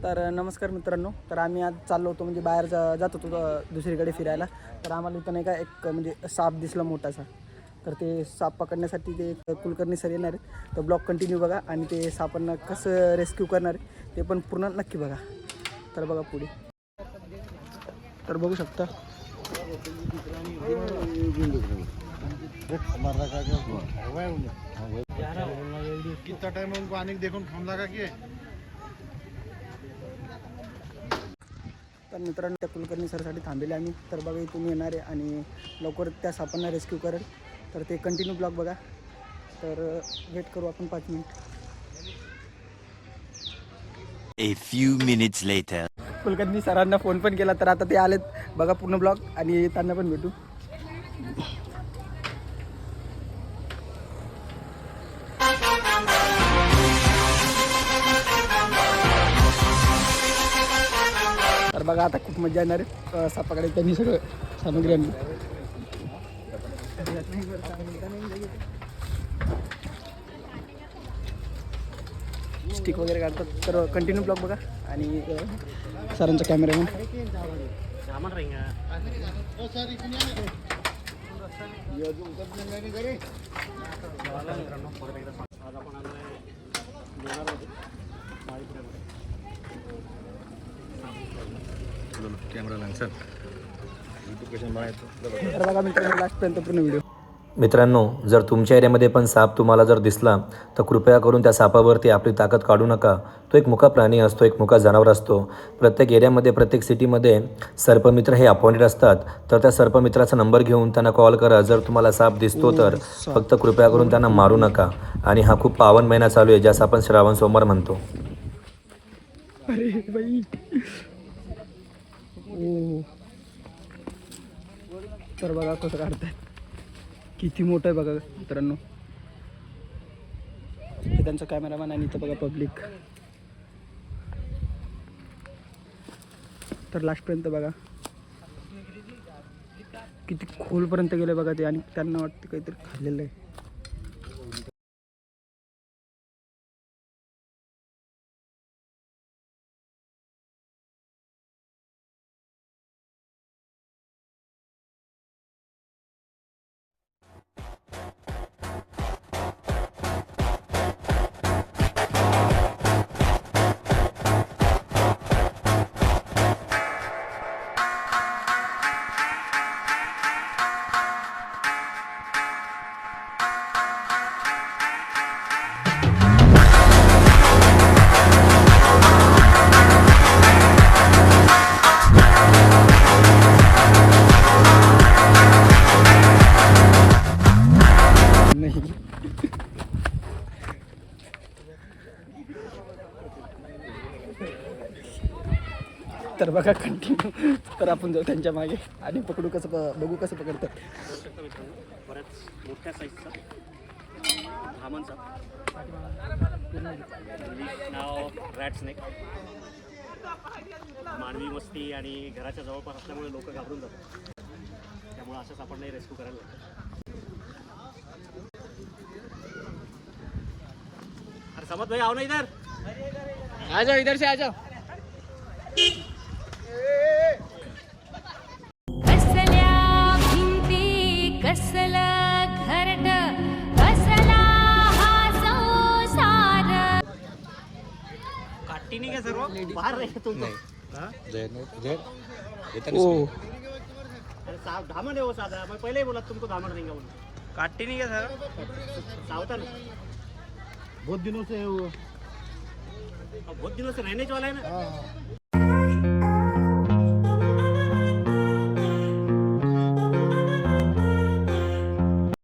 तर नमस्कार मित्रांनो. तर आम्ही आज चाललो होतो म्हणजे बाहेर जात होतो दुसरीकडे फिरायला. तर आम्हाला इथं नाही का एक म्हणजे साप दिसला मोठासा. तर ते साप पकडण्यासाठी ते कुलकर्णी सर येणार आहेत. तर ब्लॉग कंटिन्यू बघा आणि ते सापांना कसं रेस्क्यू करणार आहे ते पण पूर्ण नक्की बघा. तर बघा पुढे. तर बघू शकता कितना टाइम उनको आने देखो फोन लगा के. तर मित्रांनो त्या कुलकर्णी सरसाठी थांबलेले आम्ही. तर बघा इथून येणार आहे आणि लवकर त्या सापांना रेस्क्यू करेल. तर ते कंटिन्यू ब्लॉग बघा. तर वेट करू आपण 5 minute. A few minutes later. Kulkarni सरांना फोन पण केला. तर आता ते आलेत बघा पूर्ण ब्लॉग आणि त्यांना पण भेटू. तर बघा आता खूप मजा येणार आहे. सापाकडे त्यांनी सगळं सामग्री आणली. स्टिक वगैरे काढतात. तर कंटिन्यू ब्लॉग बघा आणि सरांचा कॅमेरामॅन कॅमेरा लँसर तर बघा मित्रांनो लास्टपर्यंत पूर्ण व्हिडिओ. मित्रांनो, जर तुमच्या एरियामध्ये पण साप तुम्हाला जर दिसला तर कृपया करून त्या सापावरती आपली ताकद काढू नका. तो एक मुका प्राणी असतो, एक मुका जनावर असतो. प्रत्येक एरियामध्ये, प्रत्येक सिटीमध्ये सर्पमित्र हे अपॉइंटेड असतात. तर त्या सर्पमित्राचा नंबर घेऊन त्यांना कॉल करा. जर तुम्हाला साप दिसतो तर फक्त कृपया करून त्यांना मारू नका. आणि हा खूप पावन महिना चालू आहे, ज्यास आपण श्रावण सोमवार म्हणतो. अरे बाई तर बघा कसं काढताय. किती मोठं आहे बघा मित्रांनो. हे त्यांचा कॅमेरामॅन आणि इथं बघा पब्लिक. तर लास्टपर्यंत बघा किती खोलपर्यंत गेले बघा ते. आणि त्यांना वाटतं काहीतरी खाल्लेलं आहे. तर बघा कंटिन्यू. तर आपण जाऊ त्यांच्या मागे आणि पकडू कसं बघू कसं पकडतात. बऱ्याच मोठ्या साईजचा धामणचा नाव रॅट स्नेक. मानवी वस्ती आणि घराच्या जवळपास असल्यामुळे लोक घाबरून जातात. त्यामुळे असंच आपण नाही रेस्क्यू करायला लागतं. अरे समज भाई आओ ना इधर. आ जाओ इधर से आ जाओ. कसल्या भिंती कसलं घरट कसला हा संसार. काटी नहीं क्या सर्व बाहर रहे तुम तो. ओ अरे साहब धामण है वो सादा. मैं पहले ही बोला तुमको धामण देंगे बोलो. काटी नहीं क्या सर सावधान. बहुत दिनों से वो बहुत दिनों से रहने वाला है ना.